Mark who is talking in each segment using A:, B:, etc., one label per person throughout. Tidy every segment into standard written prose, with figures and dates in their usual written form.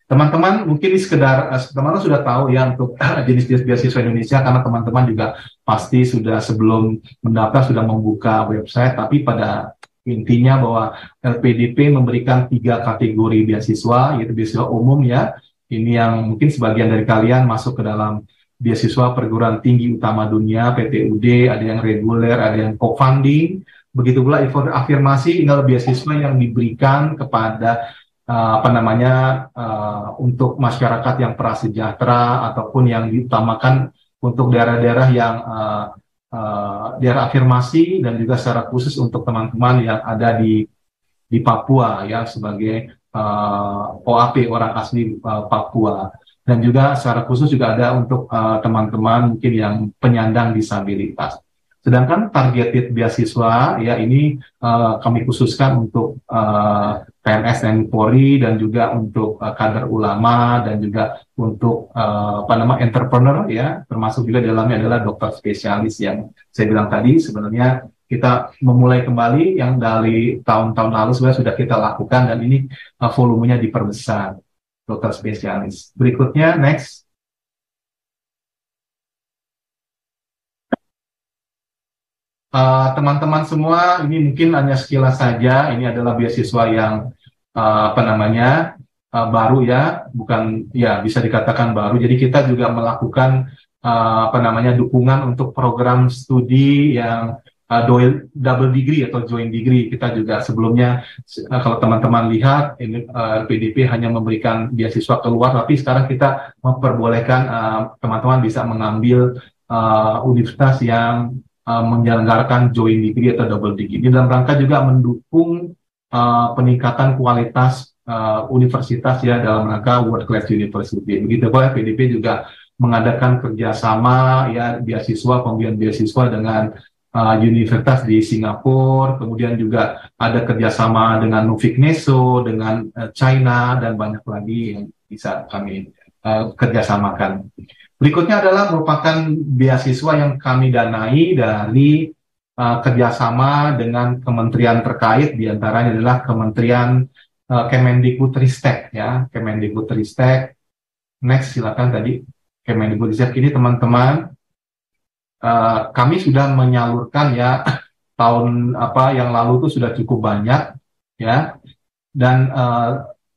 A: Teman-teman mungkin ini sekedar teman-teman sudah tahu ya untuk jenis-jenis beasiswa Indonesia karena teman-teman juga pasti sudah sebelum mendaftar sudah membuka website, tapi pada intinya bahwa LPDP memberikan 3 kategori beasiswa, yaitu beasiswa umum ya. Ini yang mungkin sebagian dari kalian masuk ke dalam beasiswa perguruan tinggi utama dunia PTUD, ada yang reguler, ada yang co-funding. Begitu pula afirmasi, ini adalah beasiswa yang diberikan kepada untuk masyarakat yang prasejahtera ataupun yang diutamakan untuk daerah-daerah yang daerah afirmasi, dan juga secara khusus untuk teman-teman yang ada di Papua ya sebagai OAP, orang asli Papua, dan juga secara khusus juga ada untuk teman-teman mungkin yang penyandang disabilitas. Sedangkan targeted beasiswa ya ini kami khususkan untuk PNS dan Polri, dan juga untuk kader ulama, dan juga untuk entrepreneur ya, termasuk juga dalamnya adalah dokter spesialis yang saya bilang tadi. Sebenarnya kita memulai kembali yang dari tahun-tahun lalu sebenarnya sudah kita lakukan, dan ini volumenya diperbesar dokter spesialis. Berikutnya next. Teman-teman semua, ini mungkin hanya sekilas saja. Ini adalah beasiswa yang baru ya, bukan ya bisa dikatakan baru. Jadi kita juga melakukan dukungan untuk program studi yang double degree atau joint degree. Kita juga sebelumnya kalau teman-teman lihat ini LPDP hanya memberikan beasiswa keluar, tapi sekarang kita memperbolehkan teman-teman bisa mengambil universitas yang menyelenggarakan joint degree atau double degree. Ini dalam rangka juga mendukung peningkatan kualitas universitas ya dalam rangka world class university. Begitu pula PDP juga mengadakan kerjasama ya beasiswa, pemberian beasiswa dengan universitas di Singapura, kemudian juga ada kerjasama dengan Nufik Neso, dengan China, dan banyak lagi yang bisa kami kerjasamakan. Berikutnya adalah merupakan beasiswa yang kami danai dari kerjasama dengan kementerian terkait, diantaranya adalah Kementerian Kemendikbudristek ya, Kemendikbudristek. Next silakan tadi Kemendikbudristek ini teman-teman, kami sudah menyalurkan ya tahun yang lalu itu sudah cukup banyak ya, dan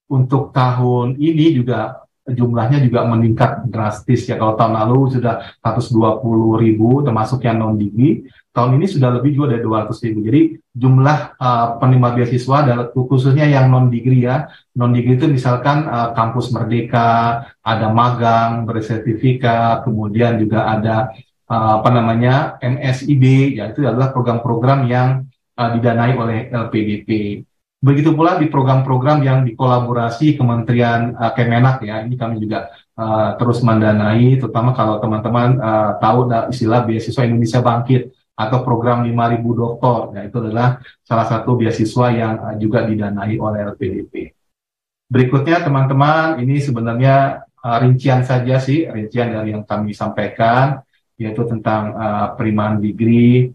A: untuk tahun ini juga jumlahnya juga meningkat drastis ya. Kalau tahun lalu sudah 120.000 termasuk yang non degree, tahun ini sudah lebih juga dari 200.000. Jadi jumlah penerima beasiswa khususnya yang non degree ya, non degree itu misalkan kampus Merdeka, ada magang bersertifikat, kemudian juga ada MSIB ya, itu adalah program-program yang didanai oleh LPDP. Begitu pula di program-program yang dikolaborasi Kementerian Kemenak ya, ini kami juga terus mendanai, terutama kalau teman-teman tahu istilah beasiswa Indonesia Bangkit atau program 5.000 doktor, ya itu adalah salah satu beasiswa yang juga didanai oleh LPDP. Berikutnya teman-teman, ini sebenarnya rincian saja sih, rincian dari yang kami sampaikan, yaitu tentang penerimaan degree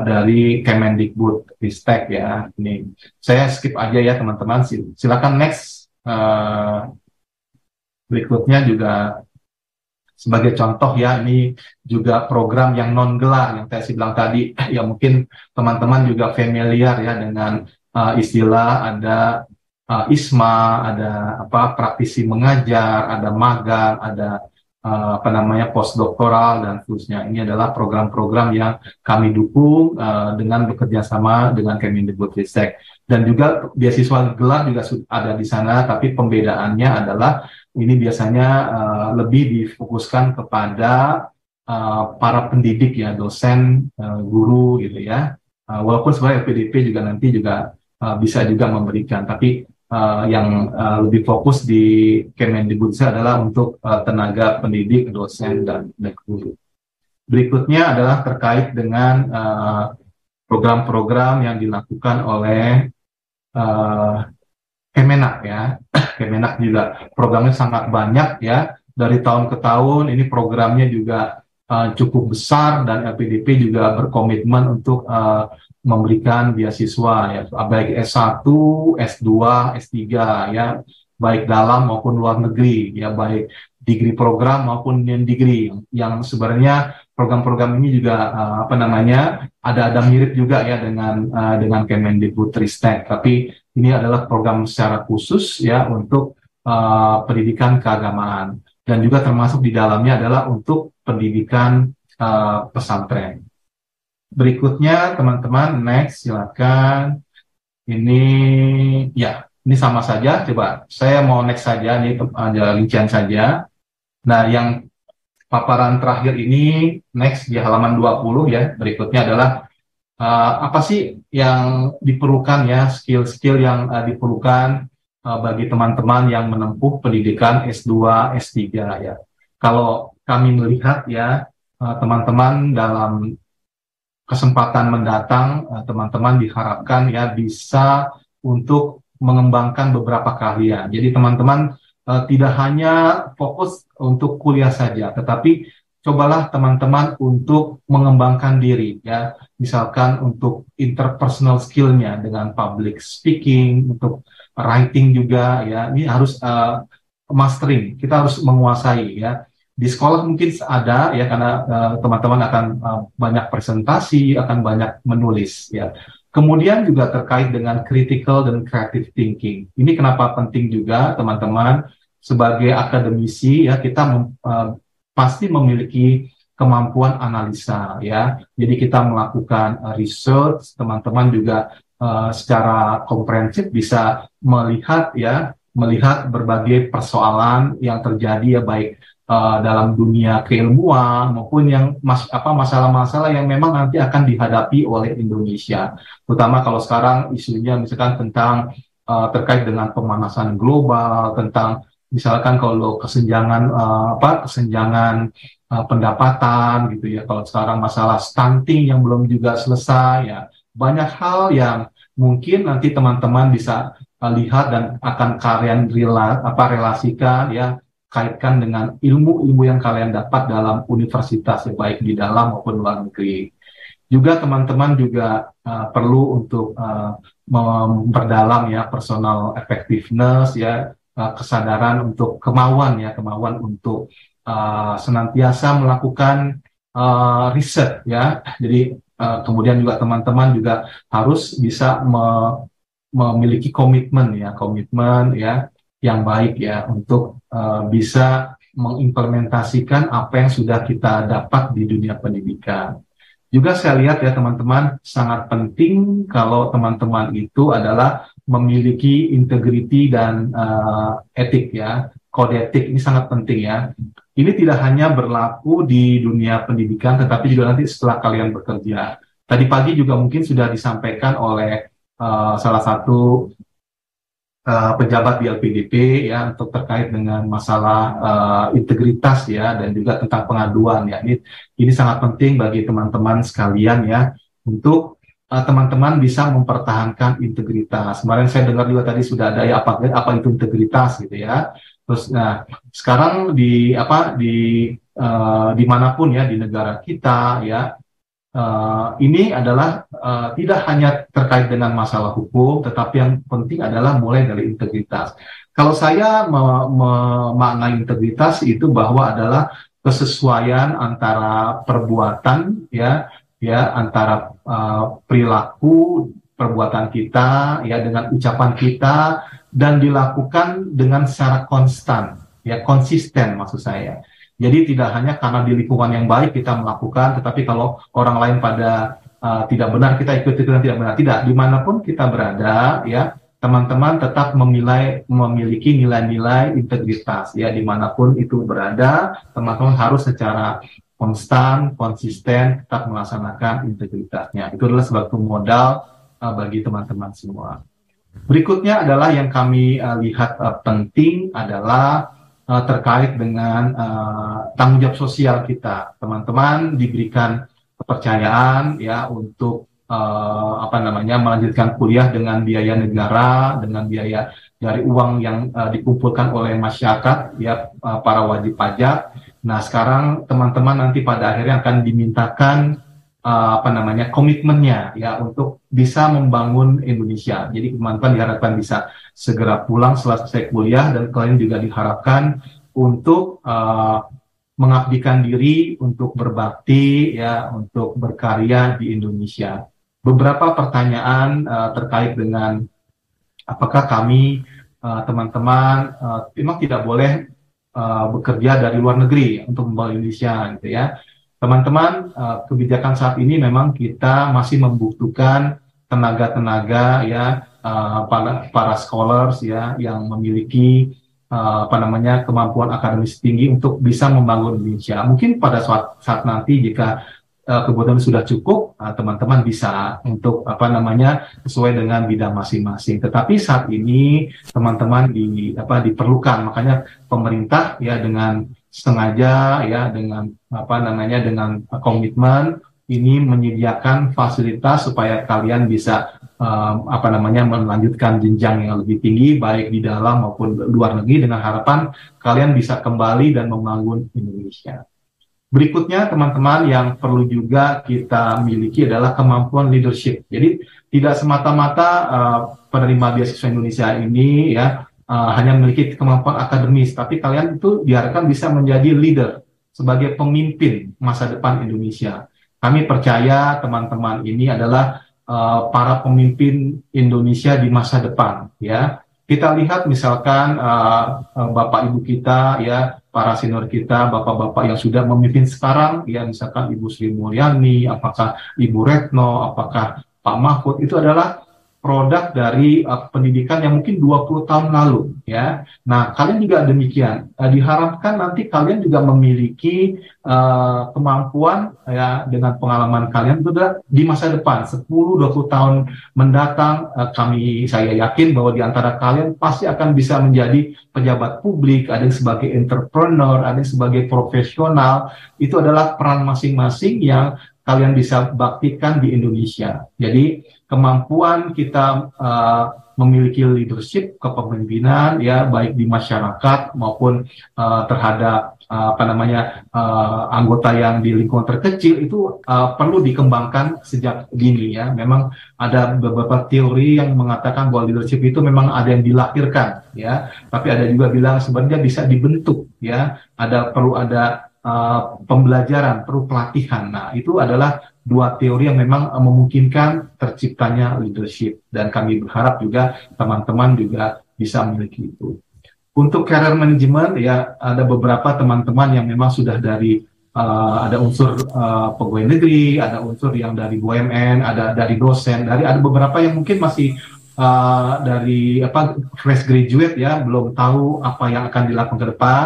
A: dari Kemendikbudristek ya. Ini saya skip aja ya teman-teman. Silakan next. Berikutnya juga sebagai contoh ya, ini juga program yang non gelar yang saya bilang tadi ya, mungkin teman-teman juga familiar ya dengan istilah ada ISMA, ada praktisi mengajar, ada magang, ada postdoktoral dan seterusnya. Ini adalah program-program yang kami dukung dengan bekerja sama dengan Kemendikbudristek. Dan juga beasiswa gelar juga ada di sana, tapi pembedaannya adalah ini biasanya lebih difokuskan kepada para pendidik ya, dosen, guru gitu ya. Walaupun sebenarnya PDP juga nanti juga bisa juga memberikan, tapi yang lebih fokus di Kemendikbudristek adalah untuk tenaga pendidik, dosen, dan guru. Berikutnya adalah terkait dengan program-program yang dilakukan oleh Kemenak ya. Kemenak juga programnya sangat banyak ya. Dari tahun ke tahun ini programnya juga cukup besar, dan LPDP juga berkomitmen untuk memberikan beasiswa ya, baik S1, S2, S3 ya. baik dalam maupun luar negeri, ya baik degree program maupun non degree, yang sebenarnya program-program ini juga apa namanya ada mirip juga ya dengan Kemendikbudristek, tapi ini adalah program secara khusus ya untuk pendidikan keagamaan, dan juga termasuk di dalamnya adalah untuk pendidikan pesantren. Berikutnya teman-teman, next silakan. Ini ya, ini sama saja. Coba saya mau next saja, ini ada rincian saja. Nah, yang paparan terakhir ini next di halaman 20 ya. Berikutnya adalah apa sih yang diperlukan ya, skill-skill yang diperlukan bagi teman-teman yang menempuh pendidikan S2, S3 ya. Kalau kami melihat ya, teman-teman dalam kesempatan mendatang, teman-teman diharapkan ya bisa untuk mengembangkan beberapa keahlian. Jadi teman-teman tidak hanya fokus untuk kuliah saja, tetapi cobalah teman-teman untuk mengembangkan diri ya. Misalkan untuk interpersonal skill-nya dengan public speaking, untuk writing juga ya. Ini harus mastering, kita harus menguasai ya. Di sekolah mungkin ada ya, karena teman-teman akan banyak presentasi, akan banyak menulis ya. Kemudian juga terkait dengan critical dan creative thinking. Ini kenapa penting juga teman-teman sebagai akademisi ya, kita pasti memiliki kemampuan analisa ya. Jadi kita melakukan research, teman-teman juga secara komprehensif bisa melihat ya, melihat berbagai persoalan yang terjadi ya, baik dalam dunia keilmuan maupun yang masalah-masalah yang memang nanti akan dihadapi oleh Indonesia. Terutama kalau sekarang isunya misalkan tentang terkait dengan pemanasan global, tentang misalkan kalau kesenjangan kesenjangan pendapatan gitu ya. Kalau sekarang masalah stunting yang belum juga selesai ya. Banyak hal yang mungkin nanti teman-teman bisa lihat dan akan kalian relasikan ya, kaitkan dengan ilmu-ilmu yang kalian dapat dalam universitas, ya, baik di dalam maupun luar negeri. Juga teman-teman juga perlu untuk memperdalam ya personal effectiveness ya, kesadaran untuk kemauan untuk senantiasa melakukan riset ya. Jadi kemudian juga teman-teman juga harus bisa memiliki komitmen ya yang baik ya untuk bisa mengimplementasikan apa yang sudah kita dapat di dunia pendidikan. Juga saya lihat ya teman-teman, sangat penting kalau teman-teman itu adalah memiliki integriti dan etik ya, kode etik ini sangat penting ya. Ini tidak hanya berlaku di dunia pendidikan, tetapi juga nanti setelah kalian bekerja. Tadi pagi juga mungkin sudah disampaikan oleh salah satu pejabat di LPDP ya, untuk terkait dengan masalah integritas ya, dan juga tentang pengaduan ya. Ini sangat penting bagi teman-teman sekalian ya, untuk teman-teman bisa mempertahankan integritas. Kemarin saya dengar juga tadi sudah ada ya apa itu integritas gitu ya. Terus nah sekarang dimanapun ya di negara kita ya, ini adalah tidak hanya terkait dengan masalah hukum, tetapi yang penting adalah mulai dari integritas. Kalau saya memaknai integritas itu bahwa adalah kesesuaian antara perbuatan ya antara perilaku perbuatan kita ya dengan ucapan kita, dan dilakukan dengan secara konstan ya, konsisten maksud saya. Jadi tidak hanya karena di lingkungan yang baik kita melakukan, tetapi kalau orang lain pada tidak benar, kita ikut-ikutan tidak benar. Tidak, dimanapun kita berada, ya teman-teman tetap memiliki nilai-nilai integritas. Ya, dimanapun itu berada, teman-teman harus secara konstan, konsisten, tetap melaksanakan integritasnya. Itu adalah sebuah modal bagi teman-teman semua. Berikutnya adalah yang kami lihat penting adalah terkait dengan tanggung jawab sosial kita. Teman-teman diberikan kepercayaan ya untuk melanjutkan kuliah dengan biaya negara, dengan biaya dari uang yang dikumpulkan oleh masyarakat ya, para wajib pajak. Nah, sekarang teman-teman nanti pada akhirnya akan dimintakan apa namanya komitmennya ya untuk bisa membangun Indonesia. Jadi teman-teman diharapkan bisa segera pulang setelah selesai kuliah dan kalian juga diharapkan untuk mengabdikan diri untuk berbakti ya untuk berkarya di Indonesia. Beberapa pertanyaan terkait dengan apakah kami teman-teman memang tidak boleh bekerja dari luar negeri untuk membangun Indonesia gitu ya. Teman-teman, kebijakan saat ini memang kita masih membutuhkan tenaga-tenaga ya para scholars ya yang memiliki apa namanya kemampuan akademis tinggi untuk bisa membangun Indonesia. Mungkin pada saat nanti jika kebutuhan sudah cukup, teman-teman bisa untuk apa namanya sesuai dengan bidang masing-masing. Tetapi saat ini teman-teman diperlukan, makanya pemerintah ya dengan sengaja ya dengan apa namanya dengan komitmen ini menyediakan fasilitas supaya kalian bisa apa namanya melanjutkan jenjang yang lebih tinggi baik di dalam maupun luar negeri dengan harapan kalian bisa kembali dan membangun Indonesia. Berikutnya teman-teman yang perlu juga kita miliki adalah kemampuan leadership. Jadi tidak semata-mata penerima beasiswa Indonesia ini ya hanya memiliki kemampuan akademis, tapi kalian itu diharapkan bisa menjadi leader sebagai pemimpin masa depan Indonesia. Kami percaya teman-teman ini adalah para pemimpin Indonesia di masa depan ya. Kita lihat misalkan Bapak Ibu kita ya, para senior kita, bapak-bapak yang sudah memimpin sekarang, ya misalkan Ibu Sri Mulyani, apakah Ibu Retno, apakah Pak Mahfud, itu adalah produk dari pendidikan yang mungkin 20 tahun lalu, ya. Nah, kalian juga demikian. Diharapkan nanti kalian juga memiliki kemampuan, ya, dengan pengalaman kalian itu adalah di masa depan, 10-20 tahun mendatang, saya yakin bahwa di antara kalian pasti akan bisa menjadi pejabat publik, ada yang sebagai entrepreneur, ada yang sebagai profesional. Itu adalah peran masing-masing yang kalian bisa baktikan di Indonesia. Jadi kemampuan kita memiliki leadership kepemimpinan ya baik di masyarakat maupun terhadap anggota yang di lingkungan terkecil itu perlu dikembangkan sejak dini ya. Memang ada beberapa teori yang mengatakan bahwa leadership itu memang ada yang dilahirkan ya, tapi ada juga bilang sebenarnya bisa dibentuk ya. Perlu ada pembelajaran, perlu pelatihan. Nah, itu adalah dua teori yang memang memungkinkan terciptanya leadership dan kami berharap juga teman-teman juga bisa memiliki itu. Untuk career management ya ada beberapa teman-teman yang memang sudah dari ada unsur pegawai negeri, ada unsur yang dari BUMN, ada dari dosen, ada beberapa yang mungkin masih dari fresh graduate ya, belum tahu apa yang akan dilakukan ke depan.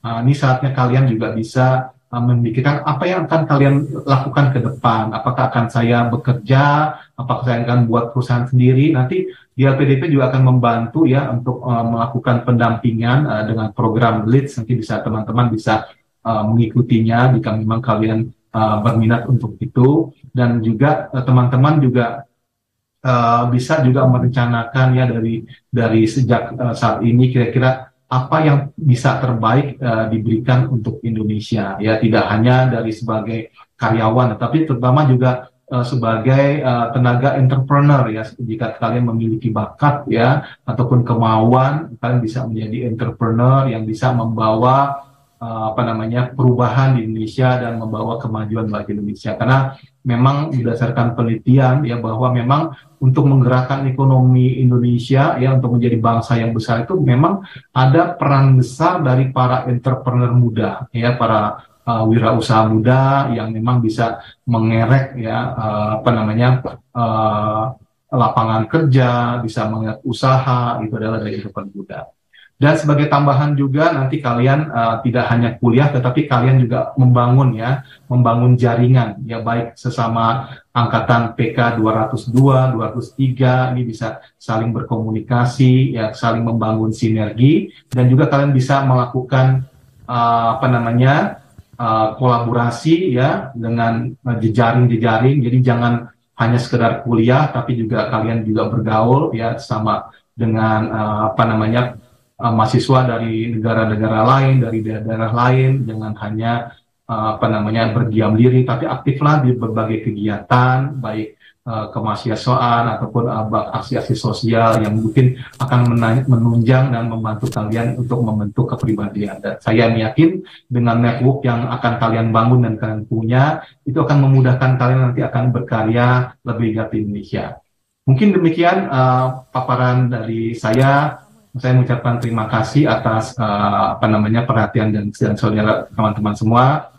A: Ini saatnya kalian juga bisa memikirkan apa yang akan kalian lakukan ke depan. Apakah akan saya bekerja, apakah saya akan buat perusahaan sendiri. Nanti di LPDP juga akan membantu ya untuk melakukan pendampingan dengan program LEADS. Nanti bisa teman-teman bisa mengikutinya jika memang kalian berminat untuk itu. Dan juga teman-teman juga bisa juga merencanakan ya dari sejak saat ini kira-kira apa yang bisa terbaik diberikan untuk Indonesia ya, tidak hanya dari sebagai karyawan tapi terutama juga sebagai tenaga entrepreneur ya. Jika kalian memiliki bakat ya ataupun kemauan, kalian bisa menjadi entrepreneur yang bisa membawa perubahan di Indonesia dan membawa kemajuan bagi Indonesia. Karena memang berdasarkan penelitian ya bahwa memang untuk menggerakkan ekonomi Indonesia ya untuk menjadi bangsa yang besar itu memang ada peran besar dari para entrepreneur muda ya, para wirausaha muda yang memang bisa mengerek ya lapangan kerja, bisa mengerek usaha, itu adalah dari entrepreneur muda. Dan sebagai tambahan juga nanti kalian tidak hanya kuliah tetapi kalian juga membangun jaringan ya, baik sesama angkatan PK 202, 203 ini bisa saling berkomunikasi ya, saling membangun sinergi, dan juga kalian bisa melakukan kolaborasi ya dengan jejaring. Jadi jangan hanya sekedar kuliah tapi juga kalian juga bergaul ya sama dengan mahasiswa dari negara-negara lain, dari daerah lain, jangan hanya apa namanya berdiam diri, tapi aktiflah di berbagai kegiatan, baik kemahasiswaan ataupun aksi-aksi sosial yang mungkin akan menunjang dan membantu kalian untuk membentuk kepribadian. Dan saya yakin dengan network yang akan kalian bangun dan kalian punya, itu akan memudahkan kalian nanti akan berkarya lebih giat di Indonesia. Mungkin demikian paparan dari saya. Saya mengucapkan terima kasih atas apa namanya perhatian dan saudara teman-teman semua.